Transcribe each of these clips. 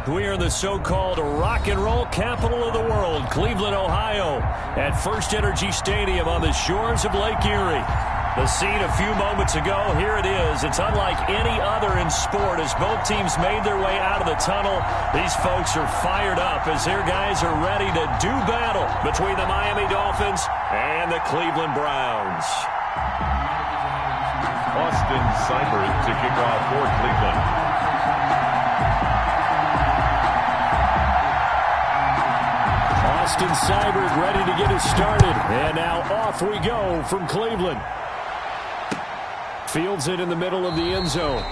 We are in the so-called rock and roll capital of the world, Cleveland, Ohio, at First Energy Stadium on the shores of Lake Erie. The scene a few moments ago, here it is. It's unlike any other in sport as both teams made their way out of the tunnel. These folks are fired up as their guys are ready to do battle between the Miami Dolphins and the Cleveland Browns. Austin Seibert to kick off for Cleveland. Austin Seibert ready to get us started. And now off we go from Cleveland. Fields it in the middle of the end zone.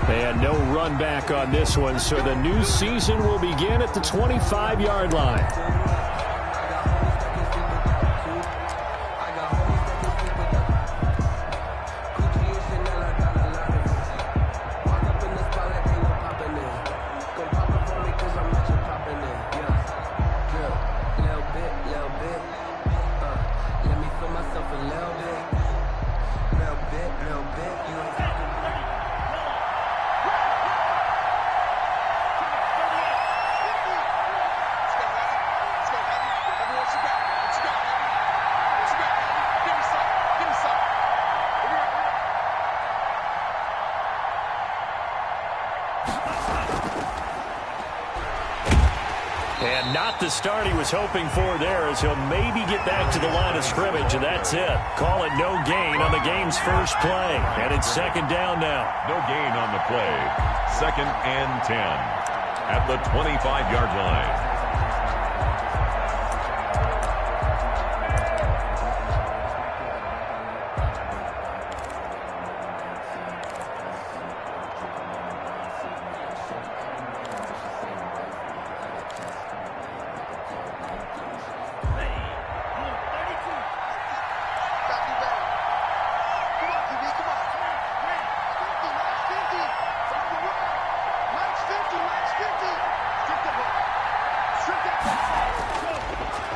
And no run back on this one, so the new season will begin at the 25-yard line. And not the start he was hoping for there, as he'll maybe get back to the line of scrimmage, and that's it. Call it no gain on the game's first play. And it's second down now. No gain on the play. 2nd and 10 at the 25-yard line.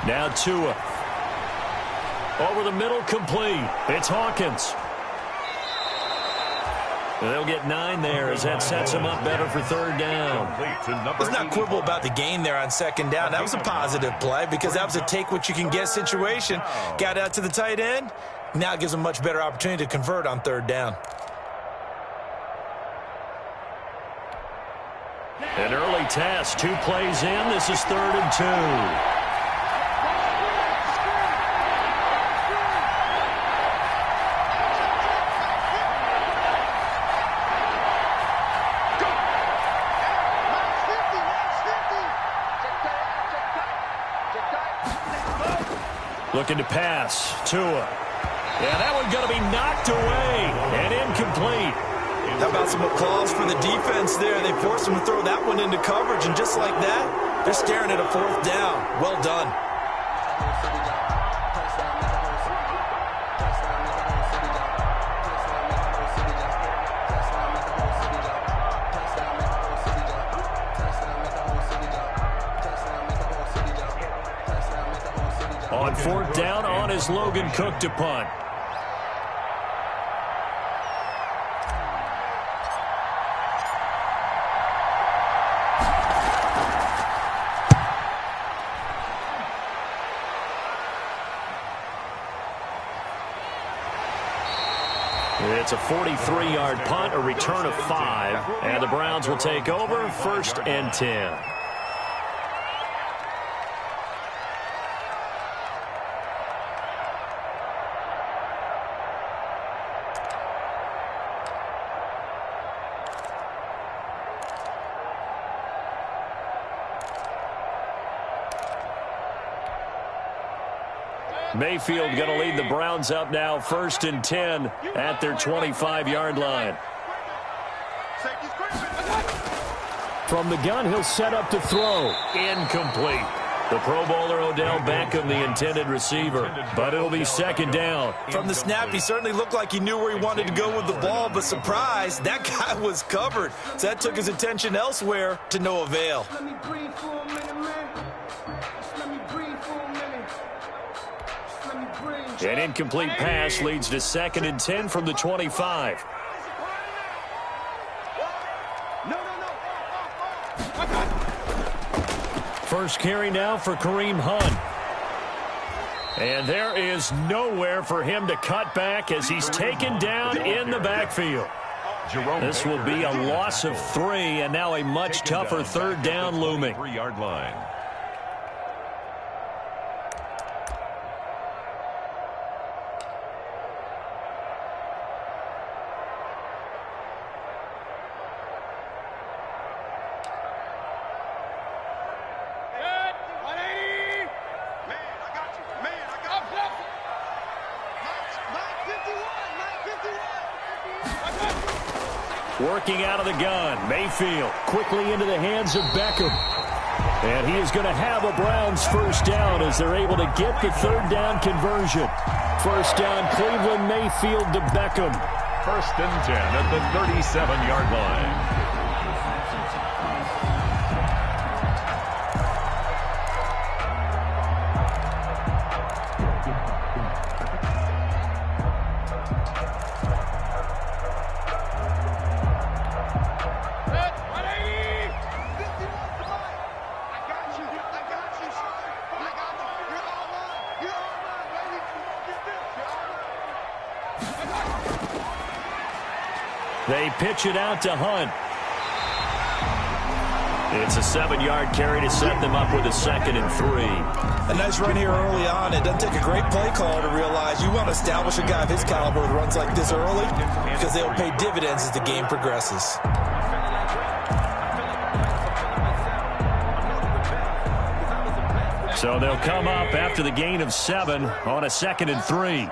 Now Tua. Over the middle, complete. It's Hawkins. They'll get 9 there as that sets them up better for third down. Let's not quibble about the gain there on second down. That was a positive play because that was a take-what-you-can-get situation. Got out to the tight end. Now it gives them a much better opportunity to convert on third down. An early test. 2 plays in. This is 3rd and 2. Looking to pass. Tua. Yeah, that one's going to be knocked away and incomplete. How about some applause for the defense there? They forced him to throw that one into coverage, and just like that, they're staring at a 4th down. Well done. On 4th down, on is Logan Cook to punt. It's a 43-yard punt, a return of 5, and the Browns will take over 1st and 10. Mayfield going to lead the Browns up now, 1st and 10 at their 25-yard line. From the gun, he'll set up to throw. Incomplete. The Pro Bowler Odell Beckham, the intended receiver, but it'll be 2nd down. From the snap, he certainly looked like he knew where he wanted to go with the ball, but surprise, that guy was covered. So that took his attention elsewhere to no avail. Let me breathe for a minute, man. Let me breathe for a minute. An incomplete pass leads to 2nd and 10 from the 25. First carry now for Kareem Hunt. And there is nowhere for him to cut back as he's taken down in the backfield. This will be a loss of 3, and now a much tougher third down looming. 3-yard line. Working out of the gun, Mayfield quickly into the hands of Beckham. And he is going to have a Browns first down as they're able to get the third down conversion. First down, Cleveland, Mayfield to Beckham. First and 10 at the 37-yard line. They pitch it out to Hunt. It's a 7-yard carry to set them up with a 2nd and 3. A nice run here early on. It doesn't take a great play caller to realize you want to establish a guy of his caliber with runs like this early because they'll pay dividends as the game progresses. So they'll come up after the gain of 7 on a 2nd and 3.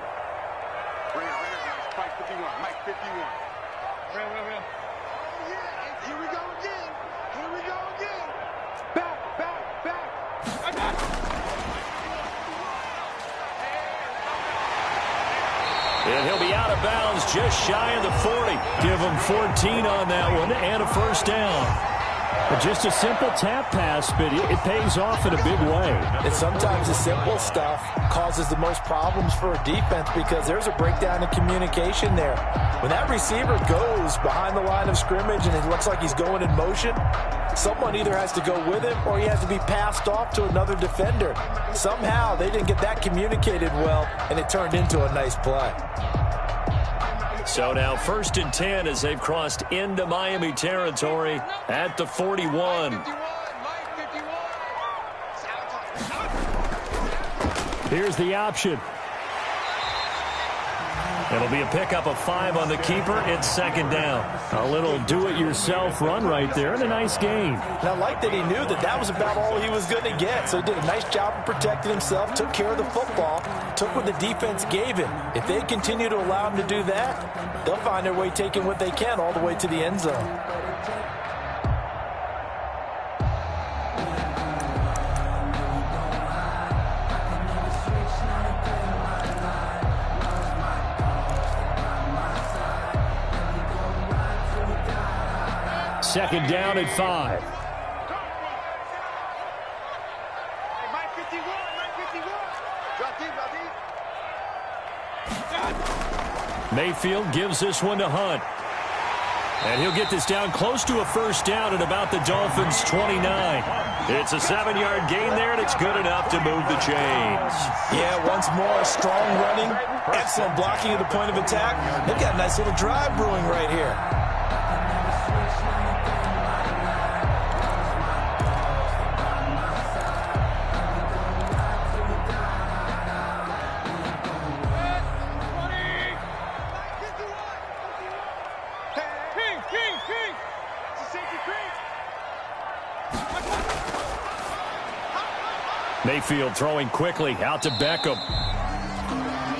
And he'll be out of bounds just shy of the 40. Give him 14 on that one and a first down. Just a simple tap pass, but it pays off in a big way. And sometimes the simple stuff causes the most problems for a defense because there's a breakdown in communication there. When that receiver goes behind the line of scrimmage and it looks like he's going in motion, someone either has to go with him or he has to be passed off to another defender. Somehow they didn't get that communicated well, and it turned into a nice play. So now 1st and 10 as they've crossed into Miami territory at the 41. Here's the option. It'll be a pickup of 5 on the keeper. It's 2nd down. A little do-it-yourself run right there and a nice gain. And I like that he knew that that was about all he was going to get. So he did a nice job of protecting himself, took care of the football, took what the defense gave him. If they continue to allow him to do that, they'll find their way taking what they can all the way to the end zone. Second down at 5. Mayfield gives this one to Hunt. And he'll get this down close to a first down at about the Dolphins' 29. It's a 7-yard gain there, and it's good enough to move the chains. Yeah, once more, strong running, excellent blocking at the point of attack. They've got a nice little drive brewing right here. Mayfield throwing quickly out to Beckham.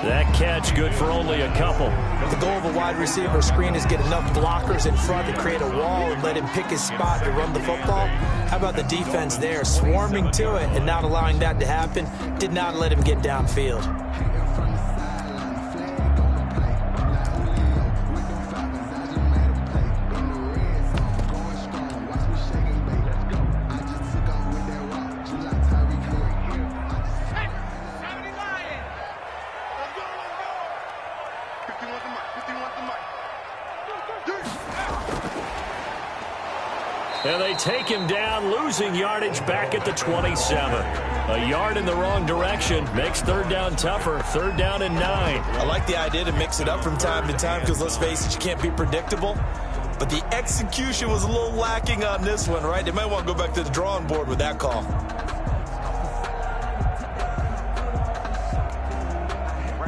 That catch good for only a couple. The goal of a wide receiver screen is get enough blockers in front to create a wall and let him pick his spot to run the football. How about the defense there, swarming to it and not allowing that to happen? Did not let him get downfield. And they take him down, losing yardage back at the 27. A yard in the wrong direction makes third down tougher. Third down and 9. I like the idea to mix it up from time to time because, let's face it, you can't be predictable. But the execution was a little lacking on this one, right? They might want to go back to the drawing board with that call.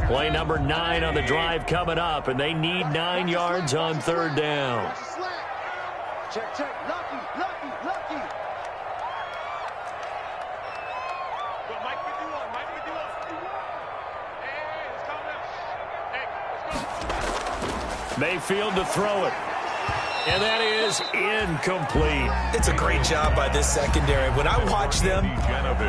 Play number 9 on the drive coming up, and they need 9 yards on third down. Check, check. Lucky. Mike 51. Hey, let's calm down. Hey, let's go. Mayfield to throw it. And that is incomplete. It's a great job by this secondary. When I watch them,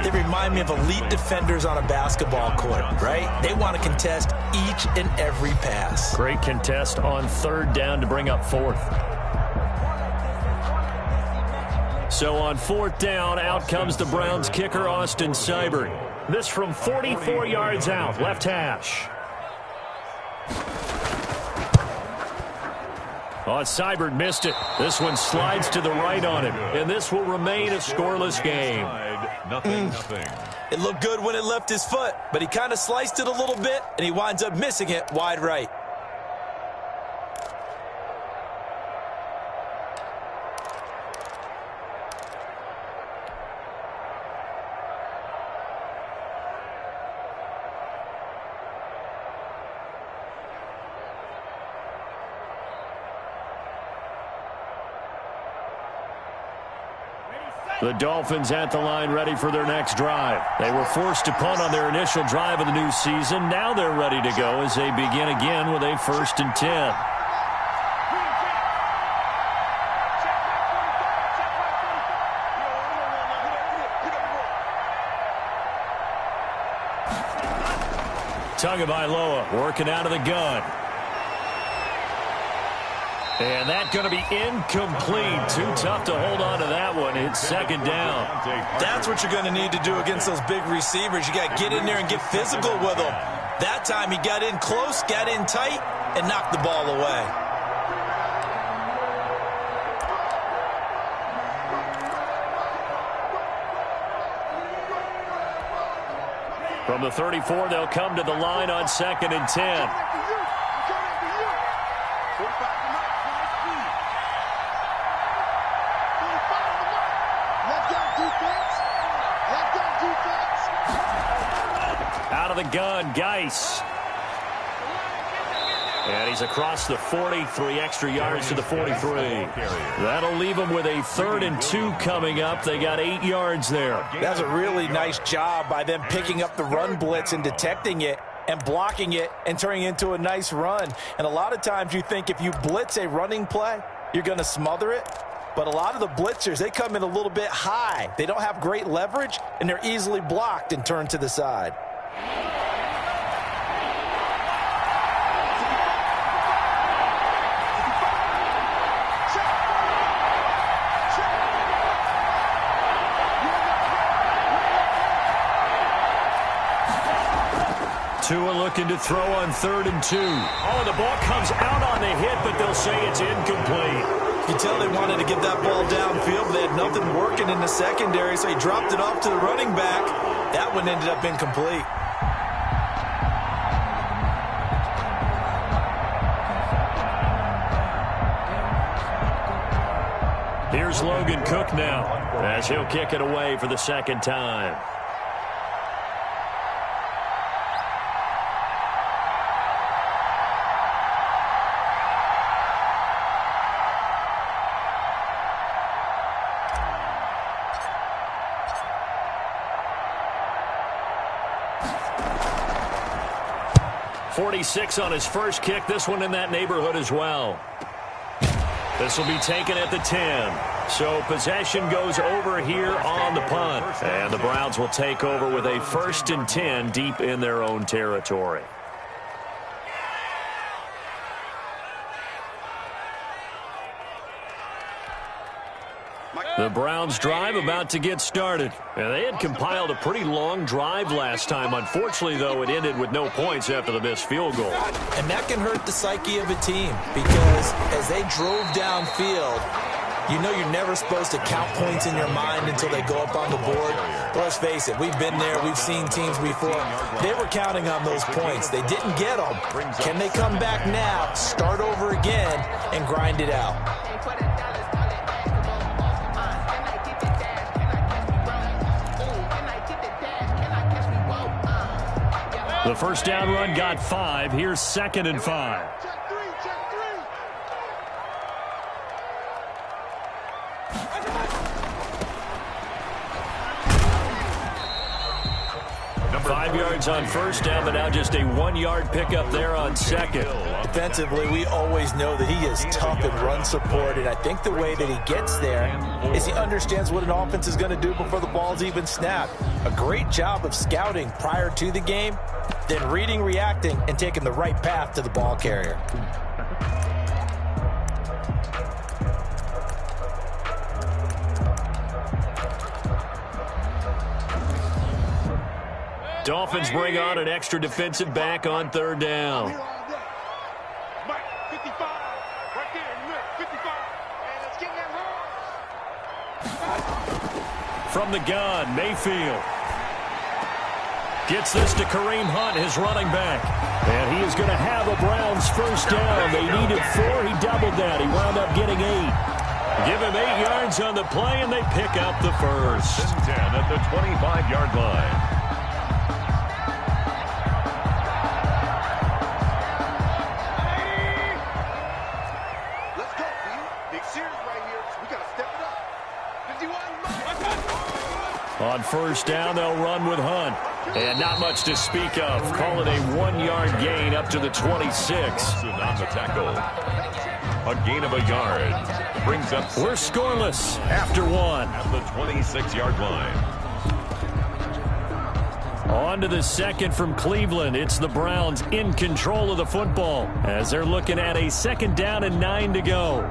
they remind me of elite defenders on a basketball court, right? They want to contest each and every pass. Great contest on third down to bring up fourth. So on fourth down, out comes the Browns kicker, Austin Seibert. This from 44 yards out, left hash. Oh, Seibert missed it. This one slides to the right on him, and this will remain a scoreless game. Nothing. It looked good when it left his foot, but he kind of sliced it a little bit, and he winds up missing it wide right. The Dolphins at the line ready for their next drive. They were forced to punt on their initial drive of the new season. Now they're ready to go as they begin again with a 1st and 10. Tagovailoa working out of the gun. And that's going to be incomplete. Too tough to hold on to that one. It's second down. That's what you're going to need to do against those big receivers. You got to get in there and get physical with them. That time he got in close, got in tight, and knocked the ball away. From the 34, they'll come to the line on 2nd and 10. Out of the gun, Geis. And he's across the 40, 3 extra yards to the 43. That'll leave them with a 3rd and 2 coming up. They got 8 yards there. That's a really nice job by them picking up the run blitz and detecting it and blocking it and turning it into a nice run. And a lot of times you think if you blitz a running play, you're going to smother it. But a lot of the blitzers, they come in a little bit high. They don't have great leverage, and they're easily blocked and turned to the side. Tua looking to throw on 3rd and 2. Oh, the ball comes out on the hit, but they'll say it's incomplete. You tell they wanted to get that ball downfield, but they had nothing working in the secondary, so he dropped it off to the running back. That one ended up incomplete. Here's Logan Cook now, as he'll kick it away for the 2nd time. .46 on his first kick. This one in that neighborhood as well. This will be taken at the 10. So possession goes over here on the punt. And the Browns will take over with a 1st and 10 deep in their own territory. The Browns drive about to get started. And they had compiled a pretty long drive last time. Unfortunately, though, it ended with no points after the missed field goal. And that can hurt the psyche of a team because as they drove downfield, You know you're never supposed to count points in your mind until they go up on the board. But let's face it, we've been there. We've seen teams before. They were counting on those points. They didn't get them. Can they come back now, start over again, and grind it out? The first down run got 5. Here's 2nd and 5. Check three. 5 yards on first down, but now just a 1-yard pickup there on 2nd. Defensively, we always know that he is tough and run support, and I think the way that he gets there is he understands what an offense is going to do before the ball's even snapped. A great job of scouting prior to the game, then reading, reacting, and taking the right path to the ball carrier. Dolphins bring on an extra defensive back on 3rd down. Mike, 55. Right there, 55. And let's get that From the gun, Mayfield. Gets this to Kareem Hunt, his running back. And he is going to have a Browns first down. They needed 4. He doubled that. He wound up getting 8. Give him 8 yards on the play, and they pick up the first. 10 at the 25-yard line. On first down, they'll run with Hunt. And not much to speak of. Call it a 1-yard gain up to the 26. On the tackle. A gain of a yard. Brings up. We're scoreless after 1. At the 26-yard line. On to the 2nd from Cleveland. It's the Browns in control of the football as they're looking at a 2nd down and 9 to go.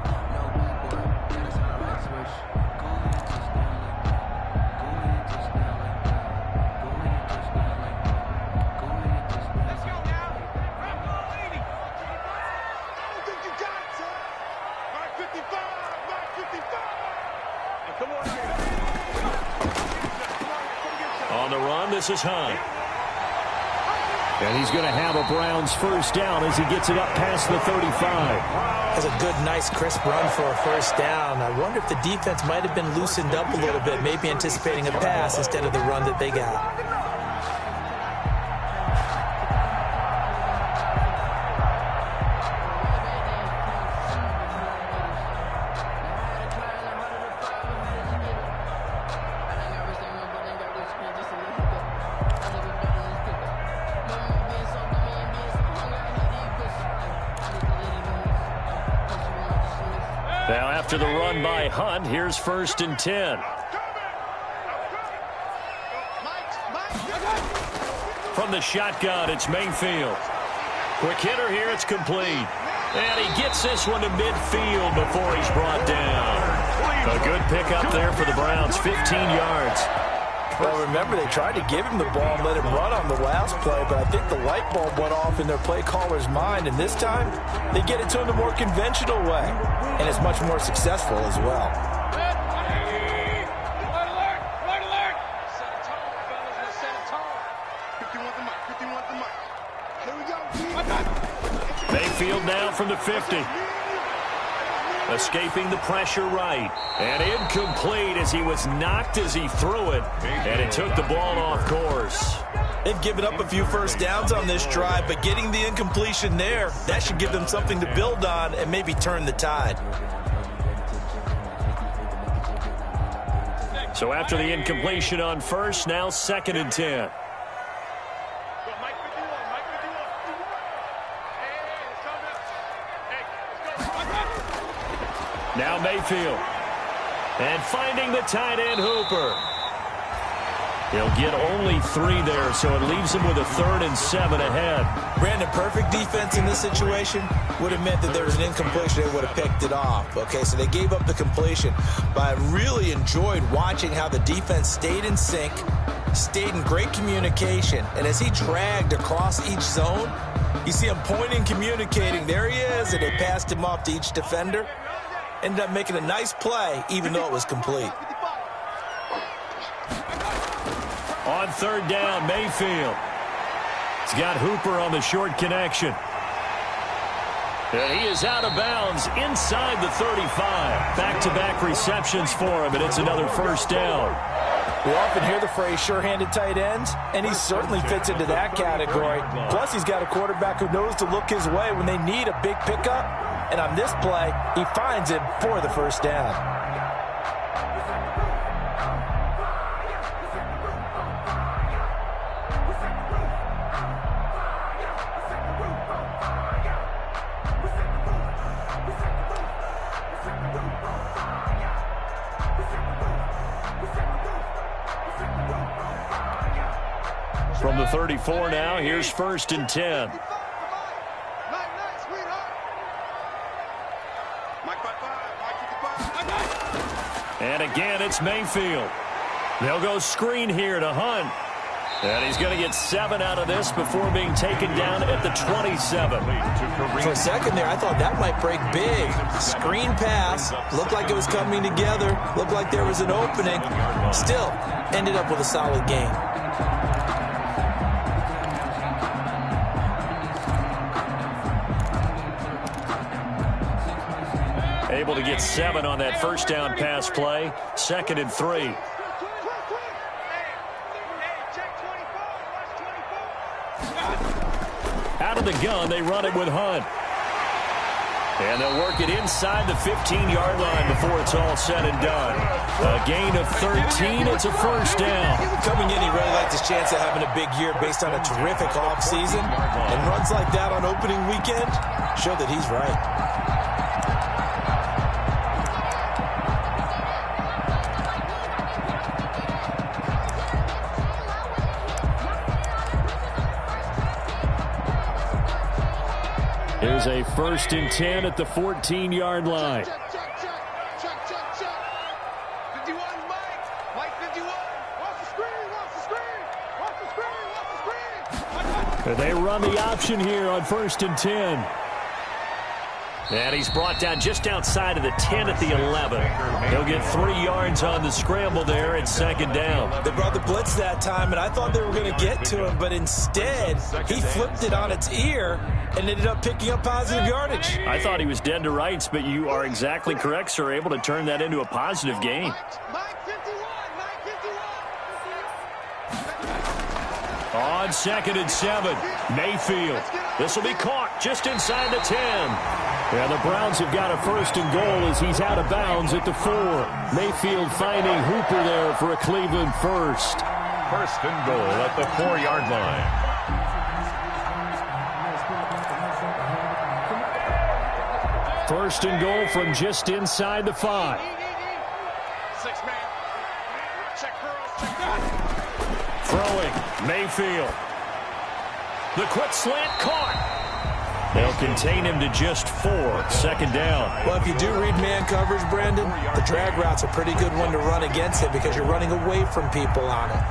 On the run, this is Hunt. And he's going to have a Browns first down as he gets it up past the 35. Has a good, nice, crisp run for a first down. I wonder if the defense might have been loosened up a little bit, maybe anticipating a pass instead of the run that they got. Now after the run by Hunt, here's 1st and 10. From the shotgun, it's Mayfield. Quick hitter here, it's complete. And he gets this one to midfield before he's brought down. A good pickup there for the Browns, 15 yards. Well, remember, they tried to give him the ball and let him run on the last play, but I think the light bulb went off in their play caller's mind, and this time they get it to him the more conventional way, and it's much more successful as well. Mayfield now from the 50. Escaping the pressure right. And incomplete as he was knocked as he threw it. And it took the ball off course. They've given up a few first downs on this drive, but getting the incompletion there, that should give them something to build on and maybe turn the tide. So after the incompletion on first, now 2nd and 10. Now Mayfield. And finding the tight end Hooper. He'll get only 3 there, so it leaves him with a 3rd and 7 ahead. Brandon, perfect defense in this situation would have meant that there was an incompletion. They would have picked it off. Okay, so they gave up the completion. But I really enjoyed watching how the defense stayed in sync, stayed in great communication. And as he dragged across each zone, you see him pointing, communicating. There he is, and they passed him off to each defender. ended up making a nice play, even though it was complete. On third down, Mayfield. He's got Hooper on the short connection. And he is out of bounds inside the 35. Back-to-back receptions for him, and it's another first down. We often hear the phrase sure-handed tight ends, and he certainly fits into that category. Plus, he's got a quarterback who knows to look his way when they need a big pickup. And on this play, he finds him for the first down. From the 34 now, here's first and 10. And again, it's Mayfield. They'll go screen here to Hunt. And he's going to get 7 out of this before being taken down at the 27. For a second there, I thought that might break big. Screen pass. Looked like it was coming together. Looked like there was an opening. Still, ended up with a solid game. Able to get 7 on that first down pass play. 2nd and 3. Out of the gun, they run it with Hunt. And they'll work it inside the 15-yard line before it's all said and done. A gain of 13. It's a first down. Coming in, he really liked his chance of having a big year based on a terrific offseason. And runs like that on opening weekend show that he's right. Here's a first and 10 at the 14-yard line. Check. 51, Mike 51. Watch the screen. And they run the option here on first and 10. And he's brought down just outside of the 10 at the 11. He'll get 3 yards on the scramble there at 2nd down. They brought the blitz that time, and I thought they were going to get to him, but instead he flipped it on its ear and ended up picking up positive yardage. I thought he was dead to rights, but you are exactly correct, sir. Able to turn that into a positive gain. Mike 51. On 2nd and 7, Mayfield. This will be caught just inside the 10. And the Browns have got a first and goal as he's out of bounds at the 4. Mayfield finding Hooper there for a Cleveland first. First and goal at the 4-yard line. First and goal from just inside the 5. 6-man. Check girls. Throwing, Mayfield. The quick slant caught. They'll contain him to just 4. 2nd down. Well, if you do read man coverage, Brandon, the drag route's a pretty good one to run against it because you're running away from people on it.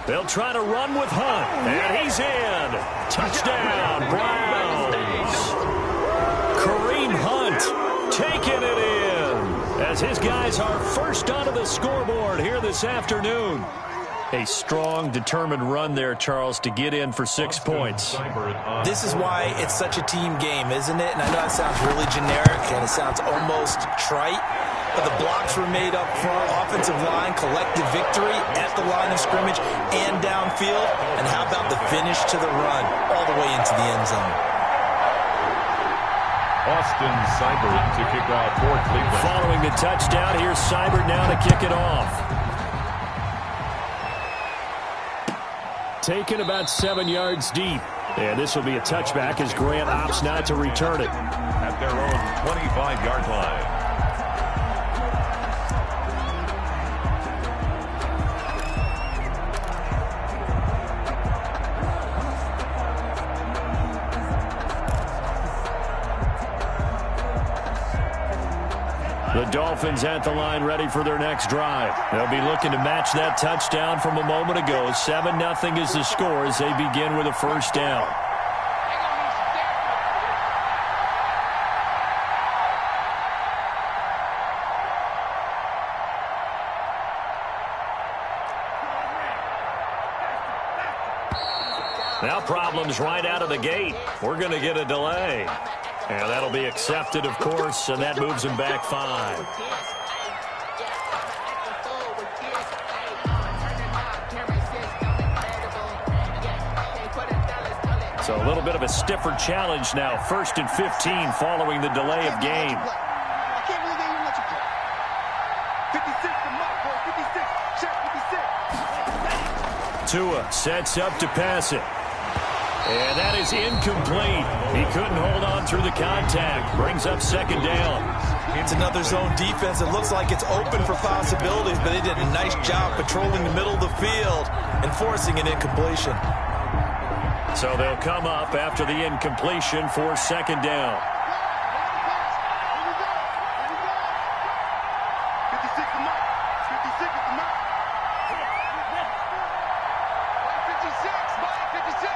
They'll try to run with Hunt, and he's in. Touchdown, Browns. Kareem Hunt taking it in as his guys are first onto the scoreboard here this afternoon. A strong, determined run there, Charles, to get in for 6 points. This is why it's such a team game, isn't it? And I know it sounds really generic and it sounds almost trite, but the blocks were made up front, offensive line, collective victory at the line of scrimmage and downfield. And how about the finish to the run all the way into the end zone? Austin Seibert to kick off for Cleveland. Following the touchdown, here's Seibert now to kick it off. Taken about 7 yards deep. And this will be a touchback as Grant opts not to return it. At their own 25-yard line. Dolphins at the line ready for their next drive. They'll be looking to match that touchdown from a moment ago. 7-0 is the score as they begin with a first down. Now problems right out of the gate. We're going to get a delay. And that'll be accepted, of course, and that moves him back 5. So a little bit of a stiffer challenge now. 1st and 15 following the delay of game. I can't believe they even let you play. 56 to Mike, boy. 56. Check 56. Tua sets up to pass it. And that is incomplete. He couldn't hold on through the contact. Brings up 2nd down. It's another zone defense. It looks like it's open for possibilities, but they did a nice job patrolling the middle of the field and forcing an incompletion. So they'll come up after the incompletion for 2nd down. 56 to Mike. 56 to Mike. 56, Mike. 56.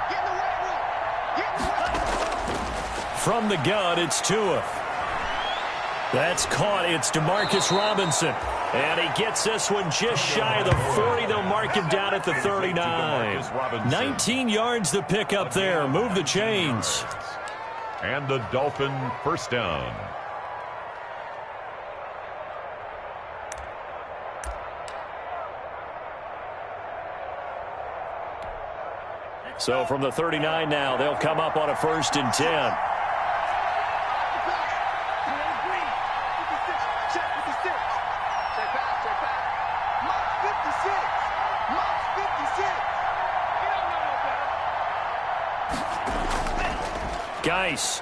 Get in the right room. Get in the right room. From the gun, it's Tua. That's caught. It's Demarcus Robinson. And he gets this one just shy of the 40. They'll mark him down at the 39. 19 yards the pick up there. Move the chains. And the Dolphin first down. So from the 39 now, they'll come up on a 1st and 10. Geis.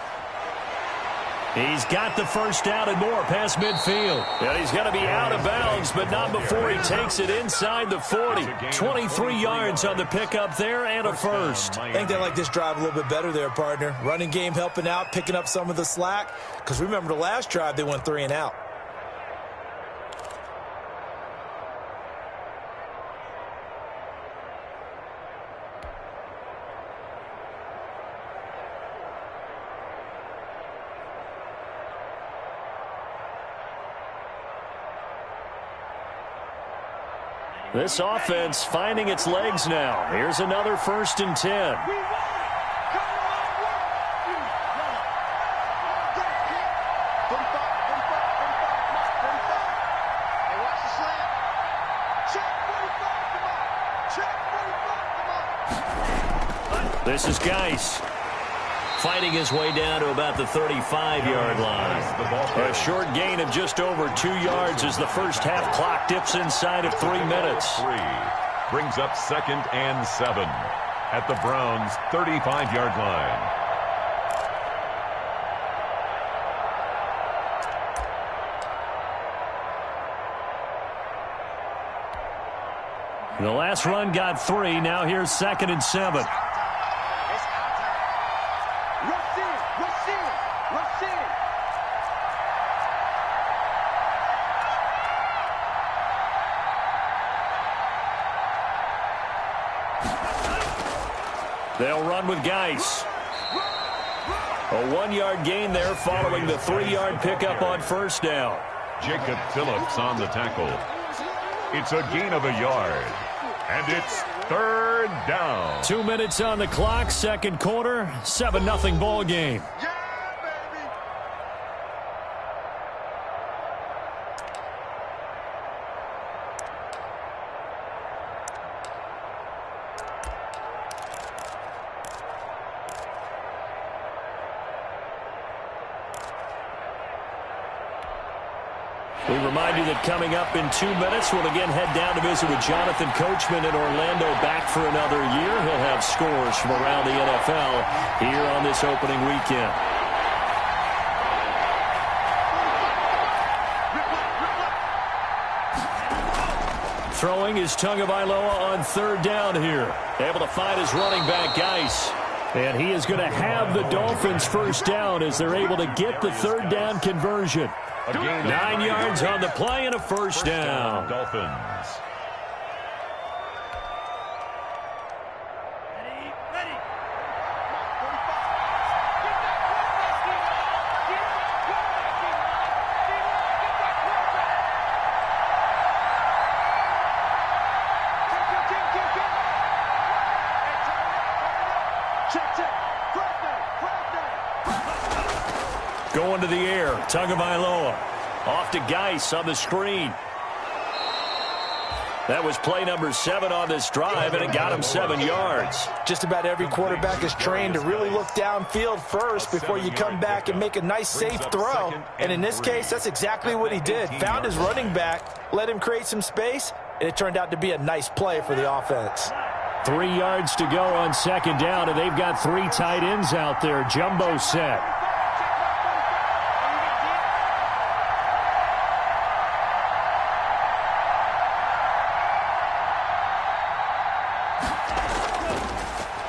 He's got the first down and more past midfield. And he's going to be out of bounds, but not before he takes it inside the 40. 23 yards on the pickup there and a first. I think they like this drive a little bit better there, partner. Running game helping out, picking up some of the slack. Because remember the last drive, they went 3 and out. This offense finding its legs now. Here's another 1st and 10. This is Geis. Fighting his way down to about the 35-yard line. A short gain of just over 2 yards as the first half clock dips inside of 3 minutes. Brings up 2nd and 7 at the Browns' 35-yard line. The last run got 3. Now here's 2nd and 7. They'll run with Geis. A 1-yard gain there following the 3-yard pickup on 1st down. Jacob Phillips on the tackle. It's a gain of a yard. And it's 3rd down. 2 minutes on the clock, 2nd quarter, 7-0 ball game. We remind you that coming up in 2 minutes, we'll again head down to visit with Jonathan Coachman in Orlando, back for another year. He'll have scores from around the NFL here on this opening weekend. Throwing is Tagovailoa on 3rd down here. Able to find his running back, Geis. And he is going to have the Dolphins first down as they're able to get the 3rd down conversion. A gain 9 yards on the play and a first down. Dolphins. Going to the air, Tagovailoa. Off to Geis on the screen. That was play number 7 on this drive, and it got him 7 yards. Just about every quarterback is trained to really look downfield first before you come back and make a nice, safe throw. And in this case, that's exactly what he did. Found his running back, let him create some space, and it turned out to be a nice play for the offense. 3 yards to go on second down, and they've got 3 tight ends out there. Jumbo set.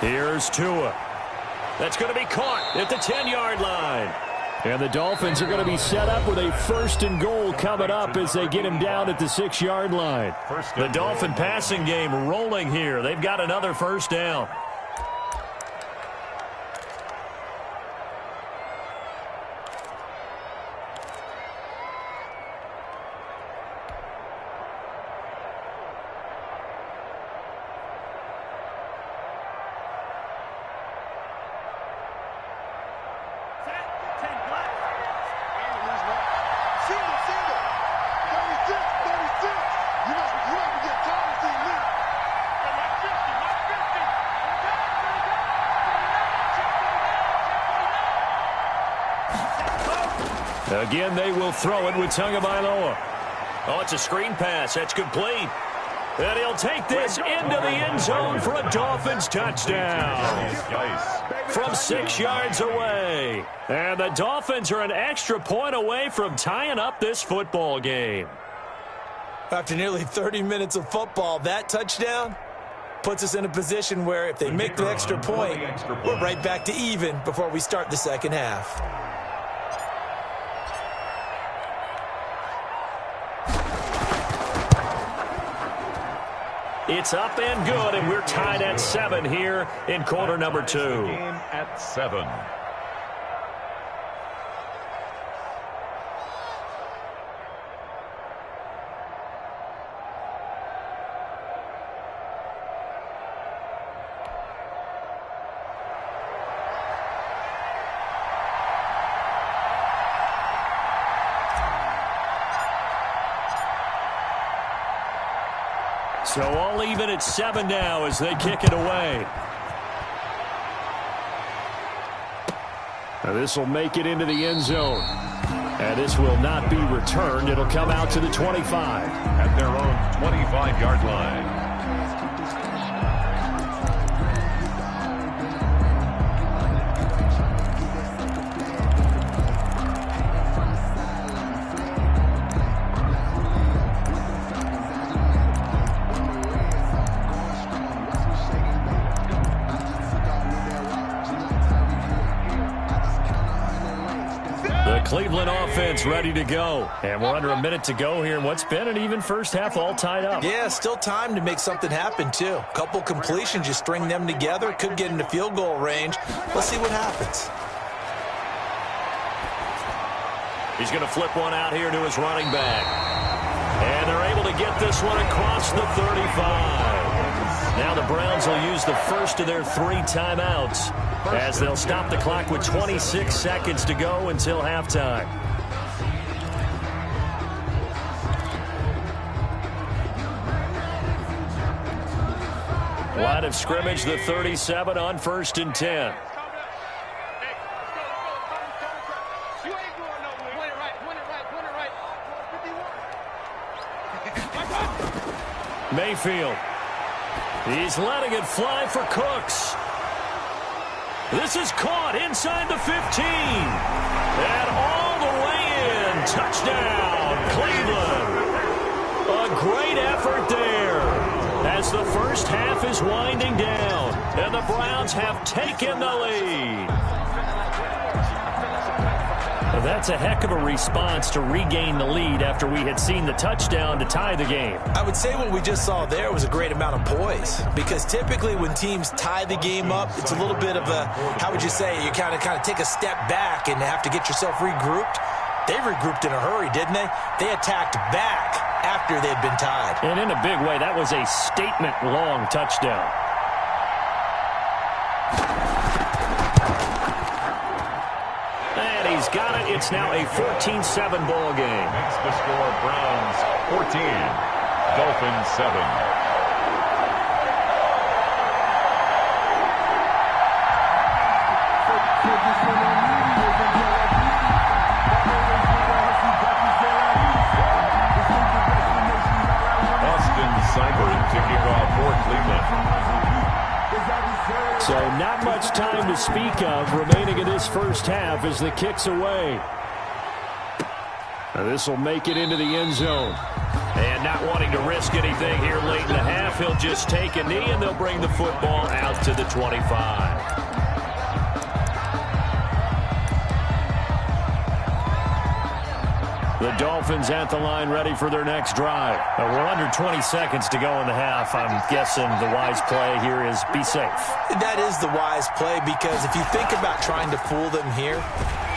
Here's Tua. That's going to be caught at the 10-yard line. And the Dolphins are going to be set up with a 1st and goal coming up as they get him down at the 6-yard line. The Dolphin passing game rolling here. They've got another first down. Again, they will throw it with Tagovailoa. Oh, it's a screen pass. That's complete. And he'll take this into the end zone for a Dolphins touchdown. From 6 yards away. And the Dolphins are an extra point away from tying up this football game. After nearly 30 minutes of football, that touchdown puts us in a position where if they make the extra point, we're right back to even before we start the second half. It's up and good, and we're tied at 7 here in quarter number 2. Game at 7. So all even at 7 now as they kick it away. Now this will make it into the end zone. And this will not be returned. It'll come out to the 25. At their own 25-yard line. Cleveland offense ready to go. And we're under a minute to go here in what's been an even first half all tied up. Yeah, still time to make something happen, too. A couple completions, you string them together, could get into field goal range. Let's see what happens. He's going to flip one out here to his running back. And they're able to get this one across the 35. Now the Browns will use the first of their 3 timeouts as they'll stop the clock with 26 seconds to go until halftime. Line of scrimmage, the 37 on 1st and 10. Mayfield. He's letting it fly for Cooks. This is caught inside the 15. And all the way in. Touchdown, Cleveland. A great effort there as the first half is winding down. And the Browns have taken the lead. That's a heck of a response to regain the lead after we had seen the touchdown to tie the game. I would say what we just saw there was a great amount of poise, because typically when teams tie the game up, it's a little bit of a, how would you say, you kind of take a step back and have to get yourself regrouped. They regrouped in a hurry, didn't they? They attacked back after they'd been tied. And in a big way, that was a statement-long touchdown. And he's got it. It's now a 14-7 ball game. Makes the score Browns 14, Dolphins 7. So not much time to speak of remaining in this first half as the kick's away. Now this will make it into the end zone. And not wanting to risk anything here late in the half, he'll just take a knee and they'll bring the football out to the 25. The Dolphins at the line ready for their next drive. We're under 20 seconds to go in the half. I'm guessing the wise play here is be safe. That is the wise play, because if you think about trying to fool them here,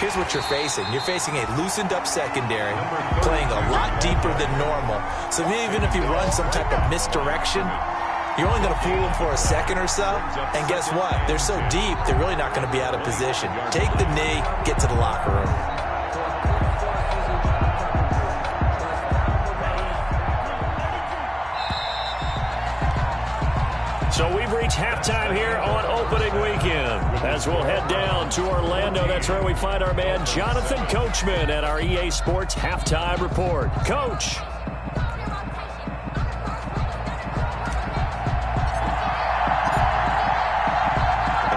here's what you're facing. You're facing a loosened up secondary, playing a lot deeper than normal. So even if you run some type of misdirection, you're only going to fool them for a second or so. And guess what? They're so deep, they're really not going to be out of position. Take the knee, get to the locker room. So we've reached halftime here on opening weekend. As we'll head down to Orlando, that's where we find our man Jonathan Coachman at our EA Sports Halftime Report. Coach.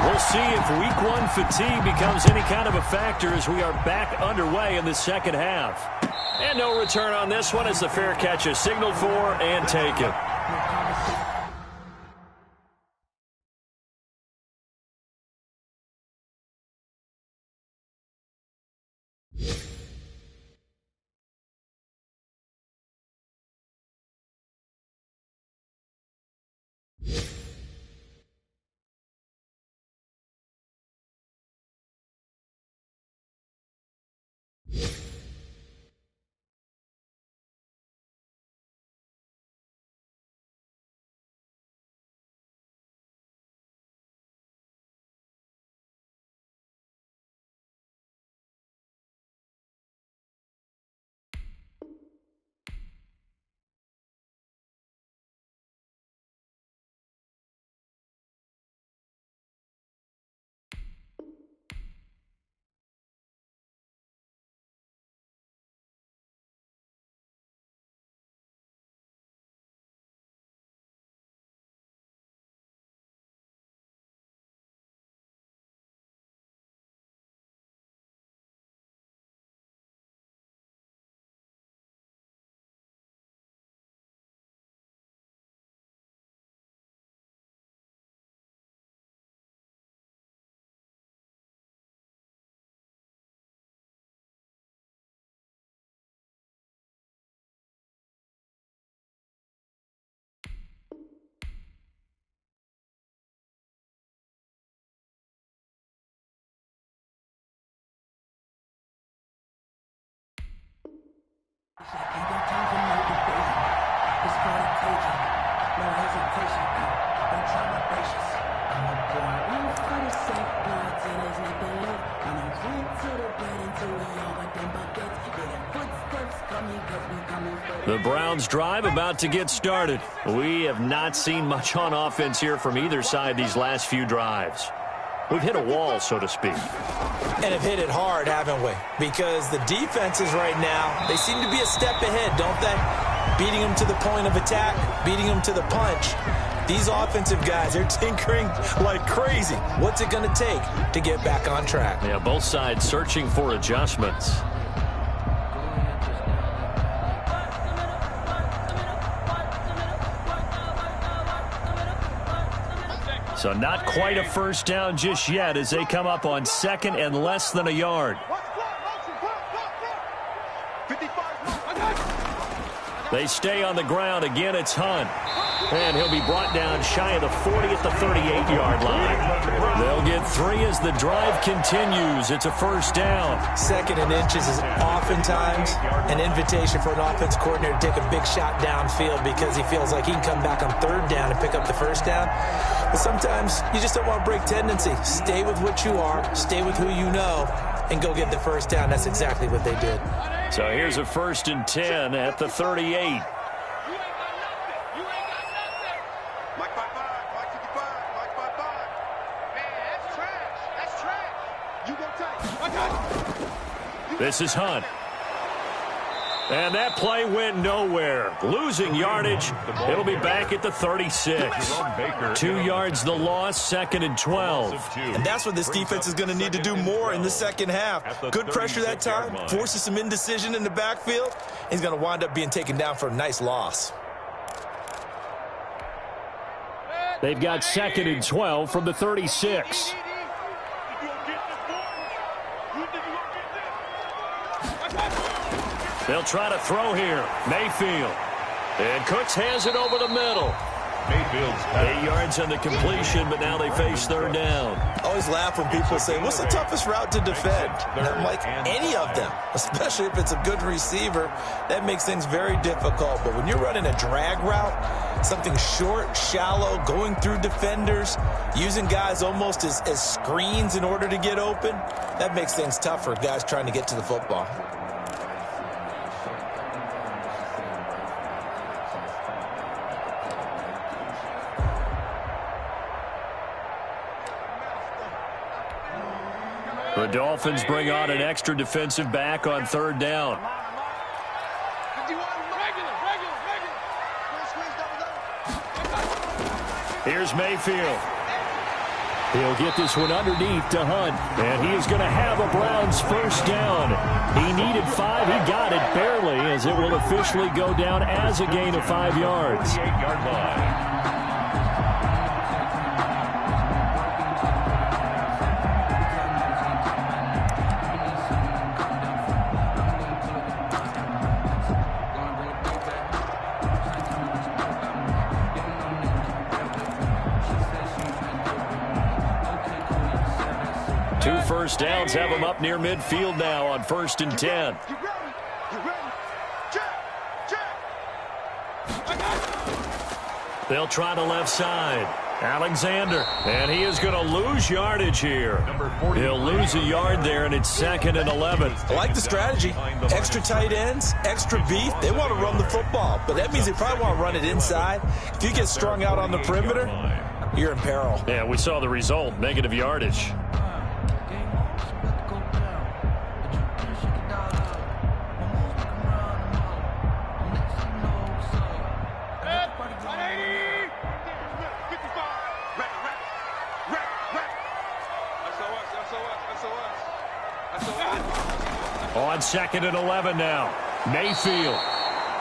We'll see if week one fatigue becomes any kind of a factor as we are back underway in the second half. And no return on this one as the fair catch is signaled for and taken. The Browns drive about to get started. We have not seen much on offense here from either side these last few drives. We've hit a wall, so to speak. And have hit it hard, haven't we? Because the defenses right now, they seem to be a step ahead, don't they? Beating them to the point of attack, beating them to the punch. These offensive guys, they're tinkering like crazy. What's it going to take to get back on track? Yeah, both sides searching for adjustments. So not quite a first down just yet as they come up on second and less than a yard. They stay on the ground. Again, it's Hunt. And he'll be brought down shy of the 40 at the 38-yard line. They'll get 3 as the drive continues. It's a first down. 2nd and inches is oftentimes an invitation for an offense coordinator to take a big shot downfield because he feels like he can come back on 3rd down and pick up the first down. But sometimes you just don't want to break tendency. Stay with what you are, stay with who you know, and go get the first down. That's exactly what they did. So here's a 1st and 10 at the 38. This is Hunt. And that play went nowhere. Losing yardage. It'll be back at the 36. 2 yards the loss, 2nd and 12. And that's what this defense is going to need to do more in the second half. Good pressure that time, forces some indecision in the backfield. He's going to wind up being taken down for a nice loss. They've got 2nd and 12 from the 36. They'll try to throw here. Mayfield. And Cooks has it over the middle. Mayfield's 8 yards on the completion, but now they face 3rd down. I always laugh when people say, what's the toughest route to defend? And I'm like, any of them, especially if it's a good receiver. That makes things very difficult. But when you're running a drag route, something short, shallow, going through defenders, using guys almost as screens in order to get open, that makes things tough for guys trying to get to the football. The Dolphins bring on an extra defensive back on 3rd down. Here's Mayfield. He'll get this one underneath to Hunt. And he is going to have a Browns first down. He needed 5. He got it barely, as it will officially go down as a gain of 5 yards. 8-yard line. First downs have them up near midfield now on 1st and 10. They'll try the left side. Alexander. And he is going to lose yardage here. He'll lose a yard there, and it's 2nd and 11. I like the strategy. Extra tight ends, extra beef. They want to run the football, but that means they probably want to run it inside. If you get strung out on the perimeter, you're in peril. Yeah, we saw the result, negative yardage. On 2nd and 11 now. Mayfield.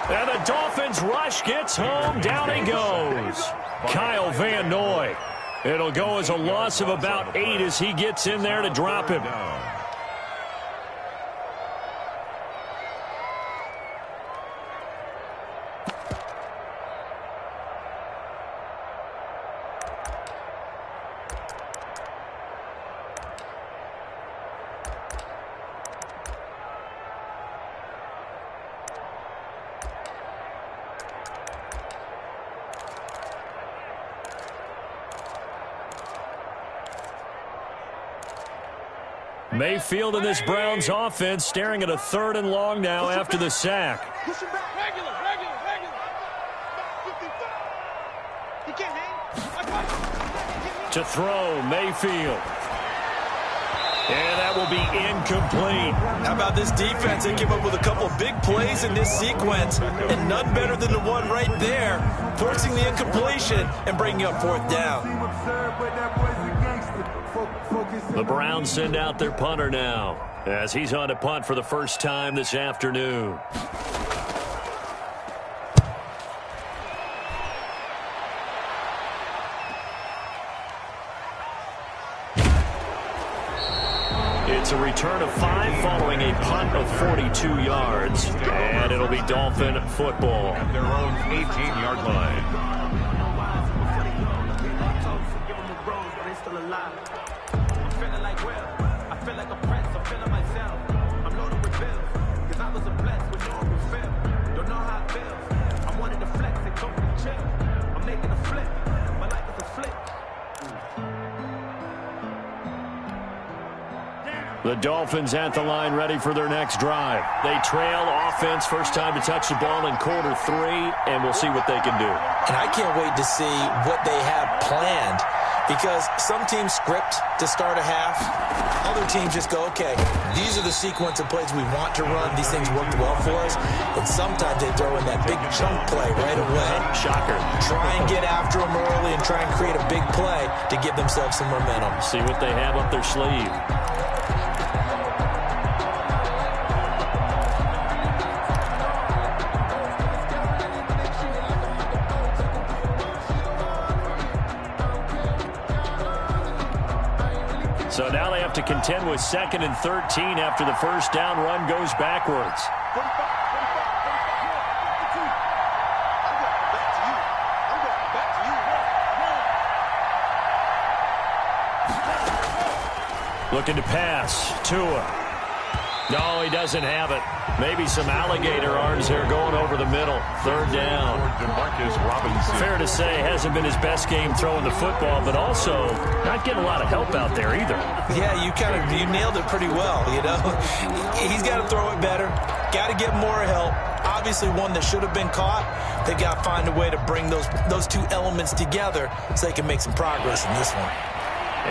And the Dolphins rush gets home. Down he goes. Kyle Van Noy. It'll go as a loss of about 8 as he gets in there to drop him. Mayfield in this Browns offense staring at a 3rd and long now after the sack. To throw, Mayfield. And that will be incomplete. How about this defense? They came up with a couple big plays in this sequence, and none better than the one right there, forcing the incompletion and bringing up 4th down. The Browns send out their punter now, as he's on to punt for the first time this afternoon. It's It's a return of 5 following a punt of 42 yards. And it'll be Dolphin football. At their own 18-yard line. The Dolphins at the line, ready for their next drive. They trail offense, first time to touch the ball in quarter 3, and we'll see what they can do. And I can't wait to see what they have planned, because some teams script to start a half. Other teams just go, okay, these are the sequence of plays we want to run. These things worked well for us. And sometimes they throw in that big chunk play right away. Shocker. Try and get after them early and try and create a big play to give themselves some momentum. See what they have up their sleeve. So now they have to contend with 2nd and 13 after the first down run goes backwards. Looking to pass. Tua. No, he doesn't have it. Maybe some alligator arms there going over the middle. 3rd down. Fair to say, hasn't been his best game throwing the football, but also not getting a lot of help out there either. Yeah, you nailed it pretty well, you know. He's got to throw it better. Got to get more help. Obviously one that should have been caught. They've got to find a way to bring those two elements together so they can make some progress in this one.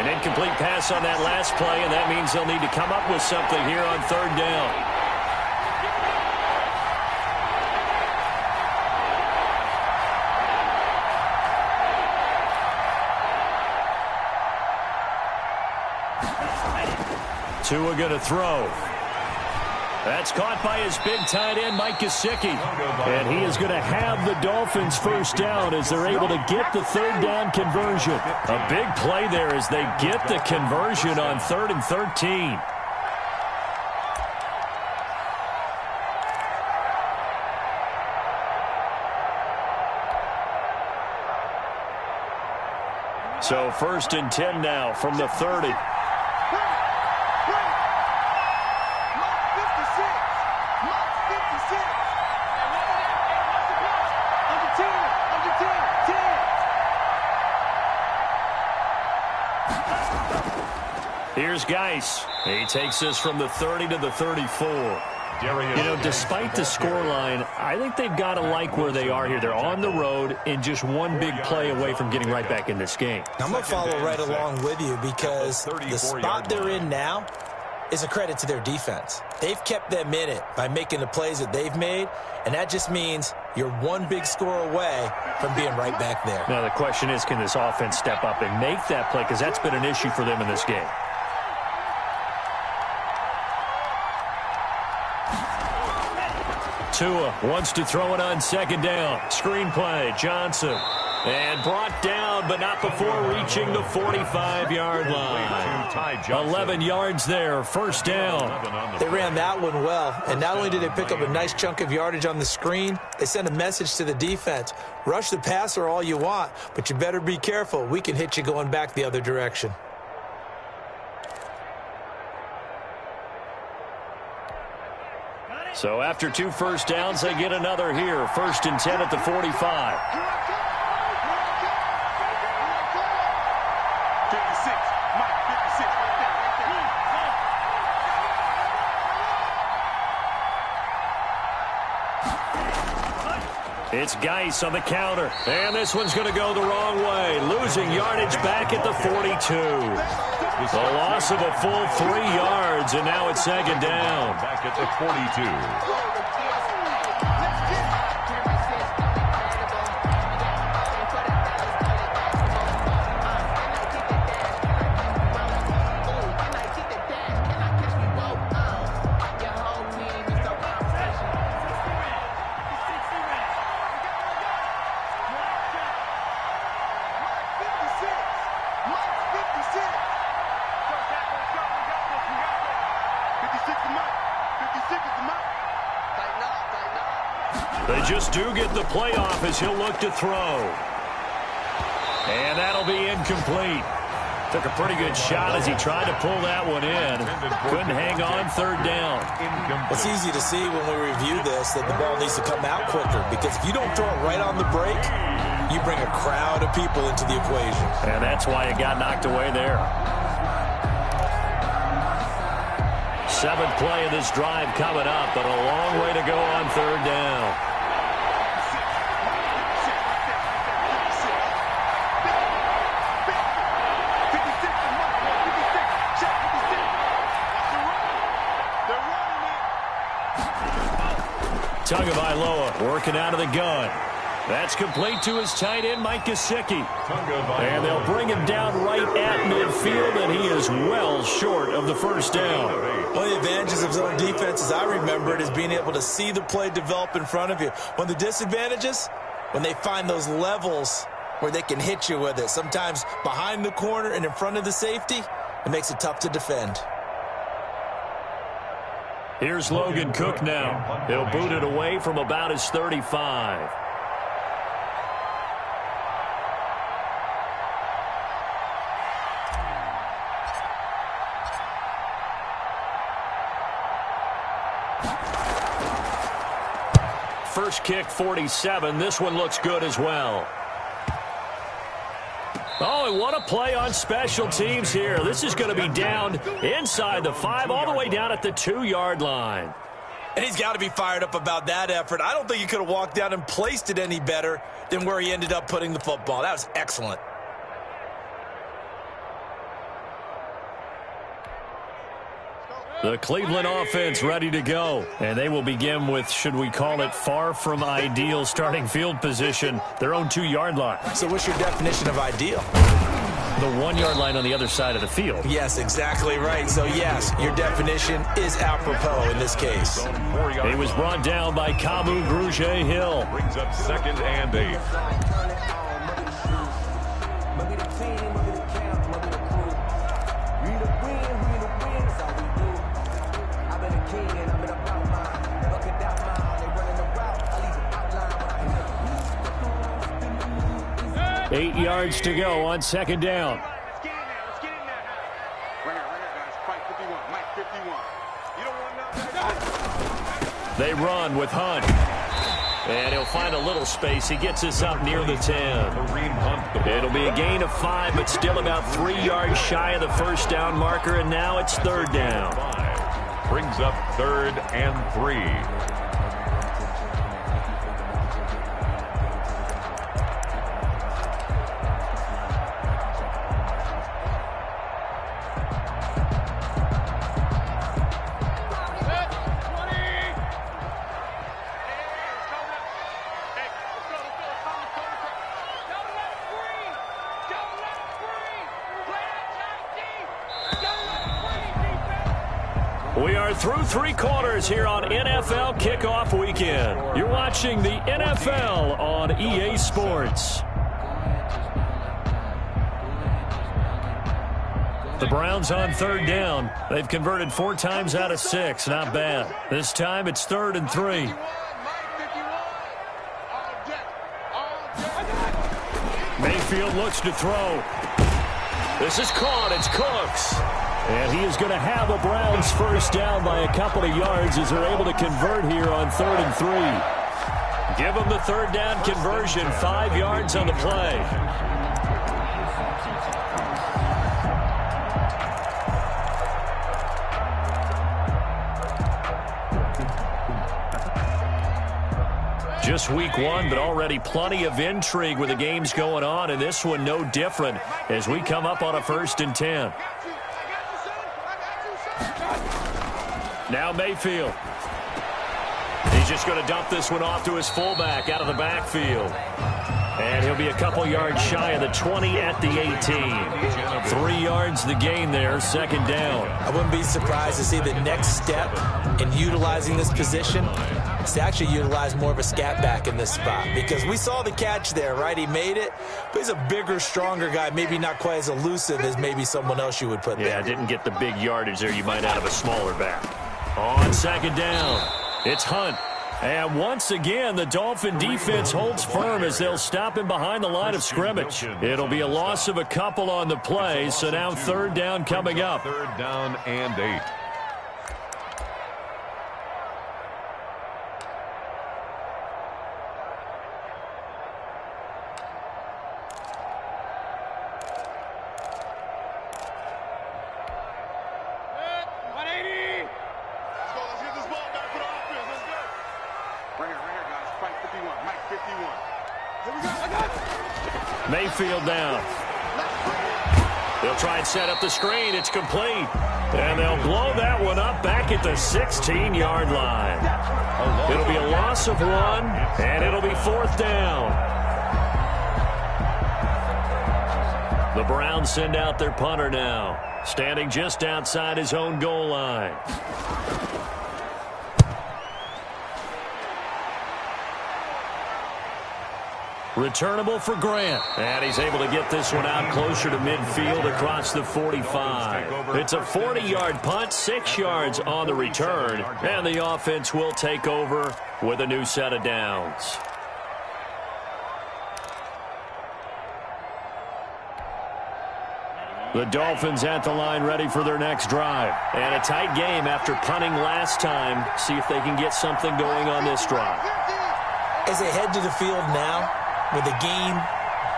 An incomplete pass on that last play, and that means they'll need to come up with something here on 3rd down. Tua going to throw. That's caught by his big tight end, Mike Gesicki. And he is going to have the Dolphins first down as they're able to get the 3rd down conversion. A big play there as they get the conversion on 3rd and 13. So 1st and 10 now from the 30. Here's Geis. He takes this from the 30 to the 34. You know, despite the scoreline, I think they've got to like where they are here. They're on the road and just one big play away from getting right back in this game. I'm going to follow right along with you because the spot they're in now is a credit to their defense. They've kept them in it by making the plays that they've made, and that just means you're one big score away from being right back there. Now, the question is, can this offense step up and make that play? Because that's been an issue for them in this game. Tua wants to throw it on 2nd down. Screen play, Johnson. And brought down, but not before reaching the 45-yard line. 11 yards there, 1st down. They ran that one well, and not only did they pick up a nice chunk of yardage on the screen, they sent a message to the defense. Rush the passer all you want, but you better be careful. We can hit you going back the other direction. So after 2 first downs, they get another here. 1st and 10 at the 45. It's Geis on the counter. And this one's going to go the wrong way. Losing yardage back at the 42. The loss of a full 3 yards, and now it's 2nd down. Back at the 42. just do get the playoff as he'll look to throw. And that'll be incomplete. Took a pretty good shot as he tried to pull that one in. Couldn't hang on third down. It's easy to see when we review this that the ball needs to come out quicker, because if you don't throw it right on the break, you bring a crowd of people into the equation. And that's why it got knocked away there. 7th play of this drive coming up, but a long way to go on third down. Tagovailoa working out of the gun. That's complete to his tight end, Mike Gesicki. And they'll bring him down right at midfield, and he is well short of the first down. One of the advantages of zone defense, as I remember it, is being able to see the play develop in front of you. One of the disadvantages, when they find those levels where they can hit you with it, sometimes behind the corner and in front of the safety, it makes it tough to defend. Here's Logan Cook now. He'll boot it away from about his 35. First kick, 47. This one looks good as well. Oh, and what a play on special teams here. This is going to be down inside the 5, all the way down at the 2-yard line. And he's got to be fired up about that effort. I don't think he could have walked down and placed it any better than where he ended up putting the football. That was excellent. The Cleveland offense ready to go. And they will begin with, should we call it, far from ideal starting field position, their own 2-yard line. So what's your definition of ideal? The 1-yard line on the other side of the field. Yes, exactly right. So, yes, your definition is apropos in this case. He was brought down by Kamu Grugier-Hill. Brings up 2nd and 8. Eight yards to go on 2nd down. Let's get in there. Let's get in there now. Right here, guys. Fight 51. Mike 51. You don't want nothing. They run with Hunt. And he'll find a little space. He gets us up near the 10. It'll be a gain of 5, but still about 3 yards shy of the first down marker, and now it's 3rd down. Brings up 3rd and 3. We are through 3 quarters here on NFL Kickoff Weekend. You're watching the NFL on EA Sports. The Browns on 3rd down. They've converted 4 times out of 6. Not bad. This time it's 3rd and 3. Mayfield looks to throw. This is caught. It's Cooks. And he is going to have the Browns first down by a couple of yards as they're able to convert here on 3rd and 3. Give them the 3rd down conversion, 5 yards on the play. Just week 1, but already plenty of intrigue with the games going on, and this one no different as we come up on a 1st and 10. Now Mayfield. He's just going to dump this one off to his fullback out of the backfield. And he'll be a couple yards shy of the 20 at the 18. 3 yards the gain there, 2nd down. I wouldn't be surprised to see the next step in utilizing this position is to actually utilize more of a scat back in this spot. Because we saw the catch there, right? He made it, but he's a bigger, stronger guy, maybe not quite as elusive as maybe someone else you would put there. Yeah, didn't get the big yardage there you might out of a smaller back. On 2nd down, it's Hunt. And once again, the Dolphin defense holds firm as they'll stop him behind the line of scrimmage. It'll be a loss of a couple on the play, so now third down coming up. Third down and 8. Mayfield down. They'll try and set up the screen. It's complete. And they'll blow that one up back at the 16-yard line. It'll be a loss of 1, and it'll be fourth down. The Browns send out their punter now, standing just outside his own goal line. Returnable for Grant. And he's able to get this one out closer to midfield across the 45. It's a 40-yard punt, 6 yards on the return. And the offense will take over with a new set of downs. The Dolphins at the line ready for their next drive. And a tight game after punting last time. See if they can get something going on this drive. As they head to the field now, with the game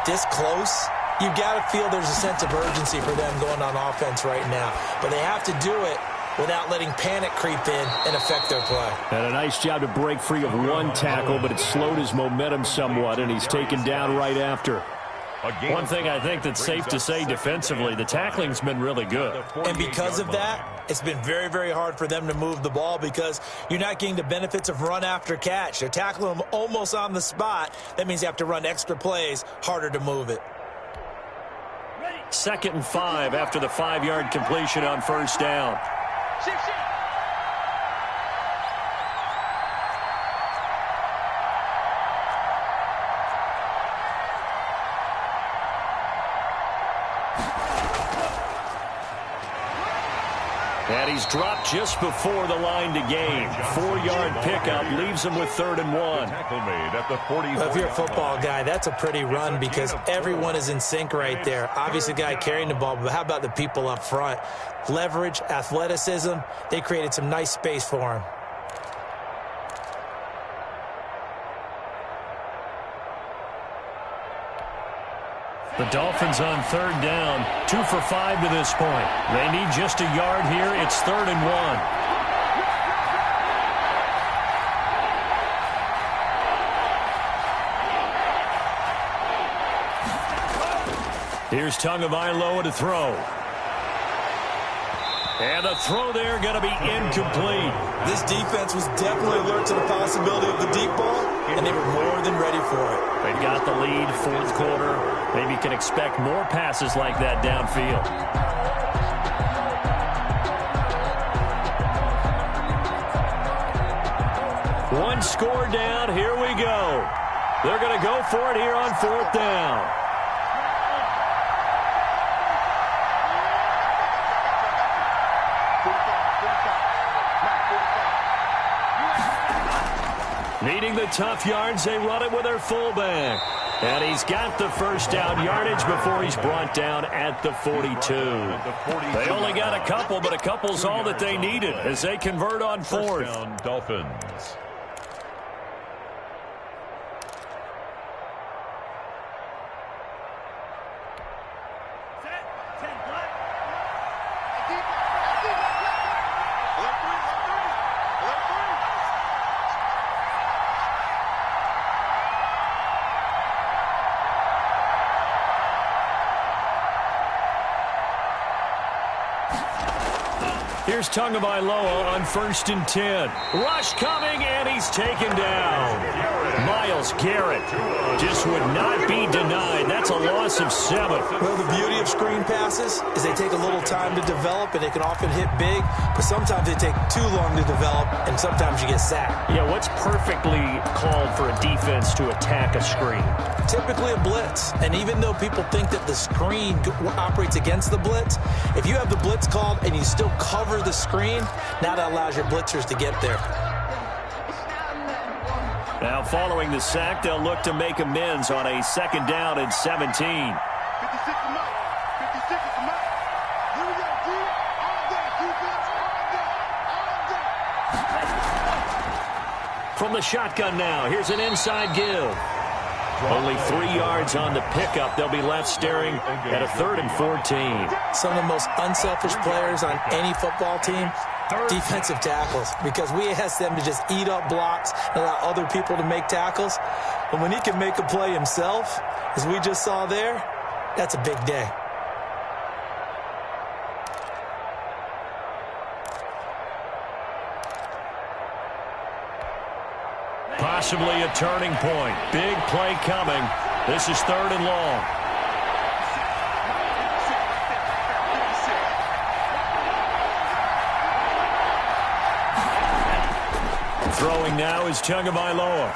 this close, you've got to feel there's a sense of urgency for them going on offense right now. But they have to do it without letting panic creep in and affect their play. And a nice job to break free of one tackle, but it slowed his momentum somewhat, and he's taken down right after. One thing I think that's safe to say defensively, the tackling's been really good. And because of that, it's been very, very hard for them to move the ball because you're not getting the benefits of run after catch. They're tackling them almost on the spot. That means you have to run extra plays, harder to move it. 2nd and 5 after the 5-yard completion on first down. And he's dropped just before the line to gain. 4-yard pickup leaves him with 3rd and 1. Tackle made at the 40. Well, if you're a football guy, that's a pretty run because everyone is in sync right there. Obviously, the guy carrying the ball, but how about the people up front? Leverage, athleticism, they created some nice space for him. The Dolphins on 3rd down, 2 for 5 to this point. They need just a yard here. It's 3rd and 1. Here's Tagovailoa to throw. And the throw there going to be incomplete. This defense was definitely alert to the possibility of the deep ball, and they were more than ready for it. They've got the lead, 4th quarter. Maybe can expect more passes like that downfield. One score down. Here we go. They're going to go for it here on 4th down. Needing the tough yards, they run it with their fullback. And he's got the first down yardage before he's brought down at the 42. They only got a couple, but a couple's all that they needed as they convert on 4th. First down, Dolphins. Here's Tagovailoa on 1st and 10. Rush coming, and he's taken down. Myles Garrett just would not be denied. That's a loss of 7. Well, the beauty of screen passes is they take a little time to develop, and they can often hit big, but sometimes they take too long to develop, and sometimes you get sacked. Yeah, what's perfectly called for a defense to attack a screen? Typically a blitz, and even though people think that the screen operates against the blitz, if you have the blitz called and you still cover the screen, now that allows your blitzers to get there. Now following the sack, they'll look to make amends on a 2nd down and 17. 56 is mine. 56 is mine. Here we go, D. All day, defense. All day. From the shotgun now, here's an inside give. Only 3 yards on the pickup. They'll be left staring at a 3rd and 14. Some of the most unselfish players on any football team, defensive tackles, because we ask them to just eat up blocks and allow other people to make tackles. And when he can make a play himself, as we just saw there, that's a big day. Possibly a turning point. Big play coming. This is 3rd and long. Throwing now is Tagovailoa.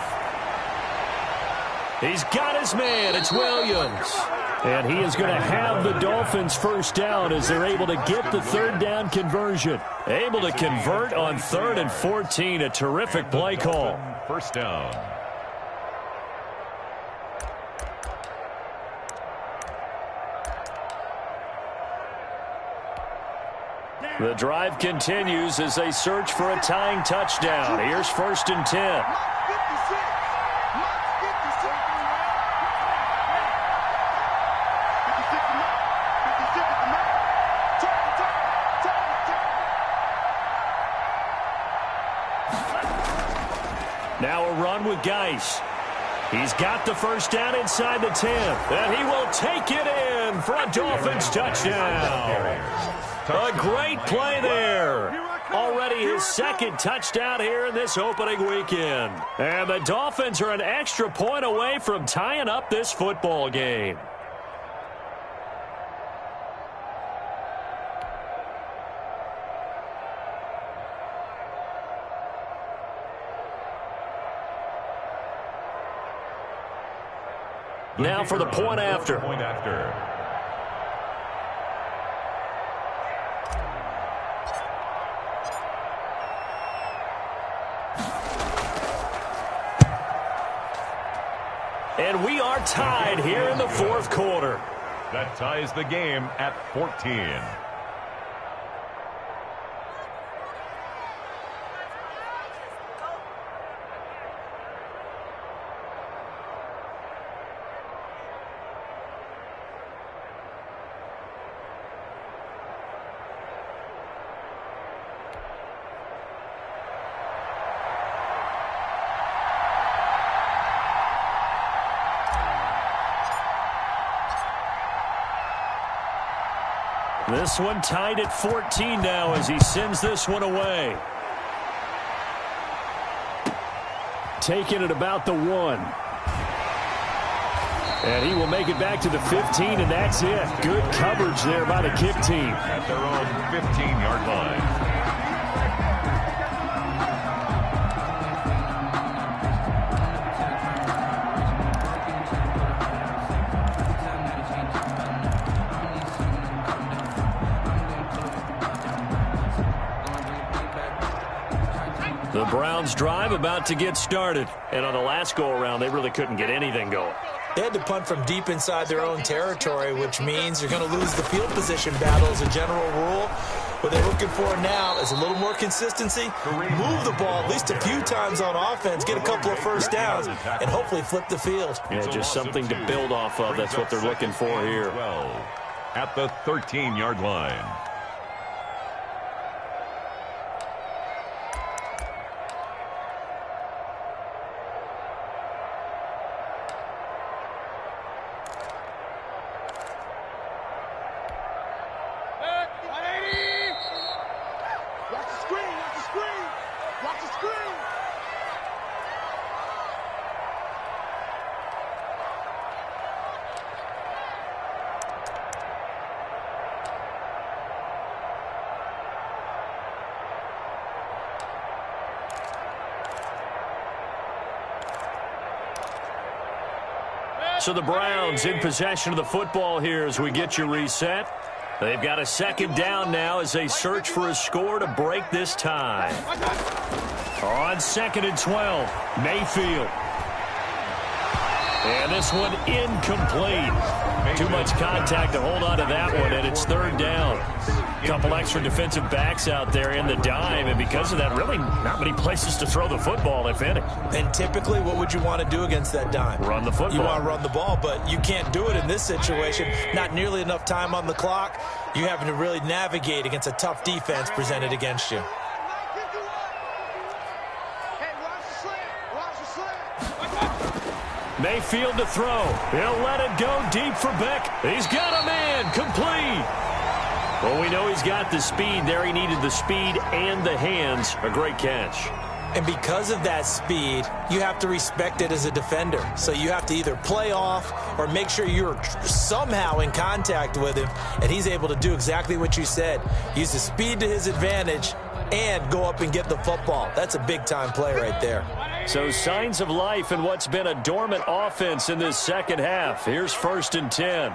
He's got his man. It's Williams. And he is going to have the Dolphins 1st down as they're able to get the 3rd down conversion. Able to convert on 3rd and 14. A terrific play call. 1st down. The drive continues as they search for a tying touchdown. Here's 1st and 10. Now a run with Geis. He's got the 1st down inside the 10. And he will take it in for a Dolphins touchdown. A great play there. Already his 2nd touchdown here in this opening weekend. And the Dolphins are an extra point away from tying up this football game. Now for the point after. And we are tied here in the 4th quarter. That ties the game at 14. This one tied at 14 now as he sends this one away. Taking it about the 1. And he will make it back to the 15, and that's it. Good coverage there by the kick team. At their own 15-yard line. The Browns drive about to get started. And on the last go-around, they really couldn't get anything going. They had to punt from deep inside their own territory, which means you're going to lose the field position battle as a general rule. What they're looking for now is a little more consistency, move the ball at least a few times on offense, get a couple of 1st downs, and hopefully flip the field. Yeah, just something to build off of. That's what they're looking for here. 12 at the 13-yard line. So the Browns in possession of the football here as we get you reset. They've got a 2nd down now as they search for a score to break this tie. On 2nd and 12, Mayfield. And this one incomplete. Too much contact to hold on to that one, and it's third down. A couple extra defensive backs out there in the dime, and because of that, really not many places to throw the football, if any. And typically, what would you want to do against that dime? Run the football. You want to run the ball, but you can't do it in this situation. Not nearly enough time on the clock. You having to really navigate against a tough defense presented against you. Mayfield to throw. He'll let it go deep for Beck. He's got a man. Complete. Well, we know he's got the speed there. He needed the speed and the hands. A great catch. And because of that speed, you have to respect it as a defender. So you have to either play off or make sure you're somehow in contact with him, and he's able to do exactly what you said. Use the speed to his advantage and go up and get the football. That's a big-time play right there. So signs of life in what's been a dormant offense in this second half. Here's 1st and 10.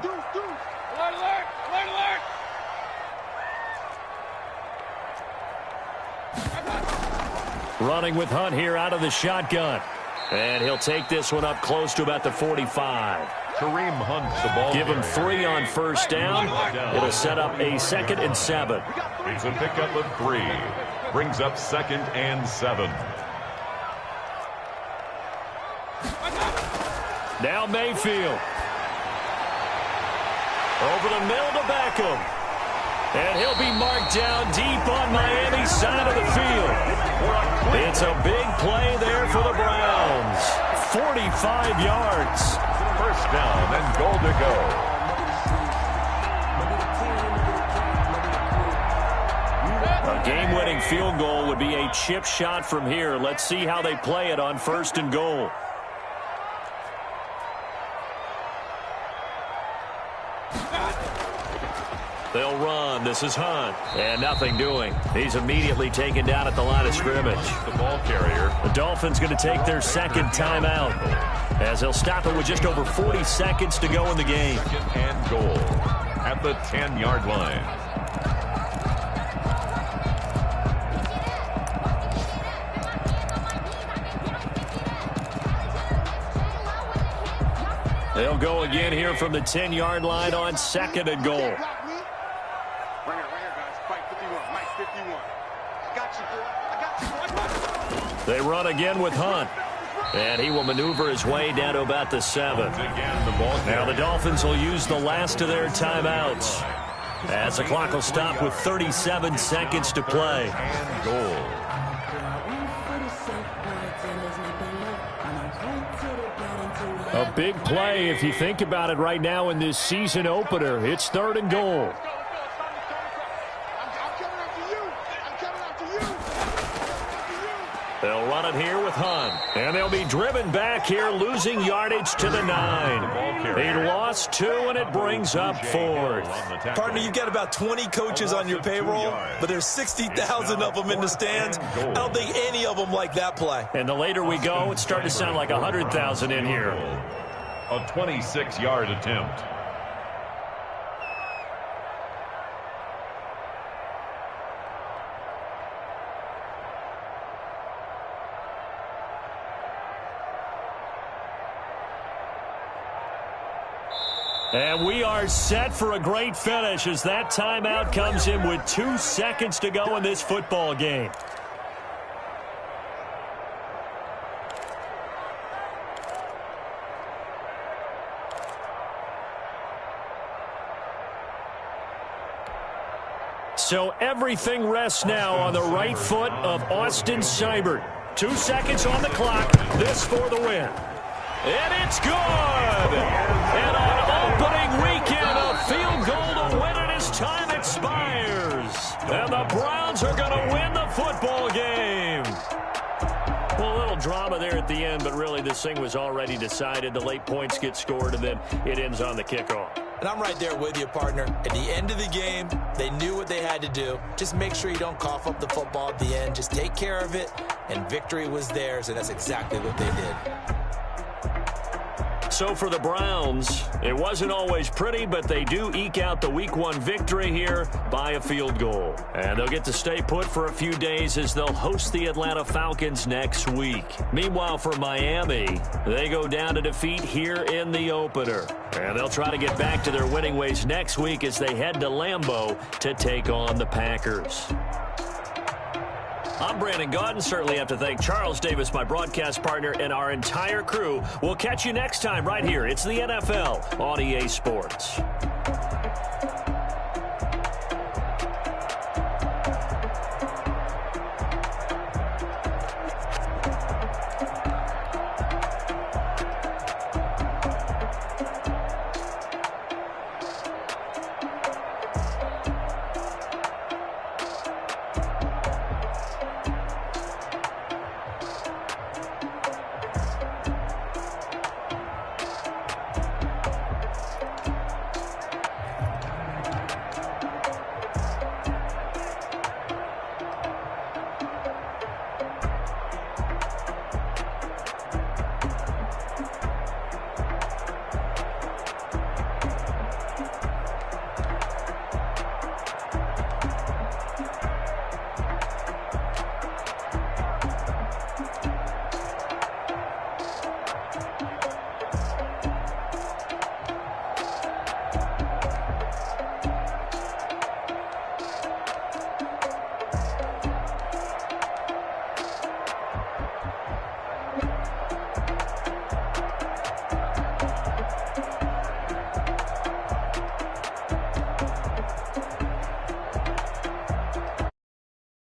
Running with Hunt here out of the shotgun. And he'll take this one up close to about the 45. Kareem Hunt, the ball. Give him 3 on first down. It'll set up a 2nd and 7. It's a pickup of 3. Brings up 2nd and 7. Now Mayfield. Over the middle to Beckham. And he'll be marked down deep on Miami's side of the field. It's a big play there for the Browns. 45 yards. First down and goal to go. A game-winning field goal would be a chip shot from here. Let's see how they play it on 1st and goal. They'll run. This is Hunt. And nothing doing. He's immediately taken down at the line of scrimmage. The ball carrier. The Dolphins going to take their 2nd timeout, as they'll stop it with just over 40 seconds to go in the game. 2nd and goal at the 10-yard line. They'll go again here from the 10-yard line on 2nd and goal. They run again with Hunt. And he will maneuver his way down to about the 7. Now the Dolphins will use the last of their timeouts, as the clock will stop with 37 seconds to play. And goal. A big play if you think about it right now in this season opener. It's 3rd and goal. They'll run it here with Hunt. And they'll be driven back here, losing yardage to the 9. He lost 2, and it brings up 4th. Partner, you've got about 20 coaches on your payroll, but there's 60,000 of them in the stands. I don't think any of them like that play. And the later we go, it's starting to sound like 100,000 in here. A 26-yard attempt. And we are set for a great finish as that timeout comes in with 2 seconds to go in this football game. So everything rests now on the right foot of Austin Seibert. 2 seconds on the clock. This for the win. And it's good. And on opening weekend, a field goal to win it as time expires. And the Browns are going to win the football game. Well, a little drama there at the end, but really this thing was already decided. The late points get scored, and then it ends on the kickoff. And I'm right there with you, partner. At the end of the game, they knew what they had to do. Just make sure you don't cough up the football at the end. Just take care of it, and victory was theirs, and that's exactly what they did. so for the Browns, it wasn't always pretty, but they do eke out the Week 1 victory here by a field goal. And they'll get to stay put for a few days as they'll host the Atlanta Falcons next week. Meanwhile, for Miami, they go down to defeat here in the opener. And they'll try to get back to their winning ways next week as they head to Lambeau to take on the Packers. I'm Brandon Gaudin. Certainly have to thank Charles Davis, my broadcast partner, and our entire crew. We'll catch you next time right here. It's the NFL on EA Sports.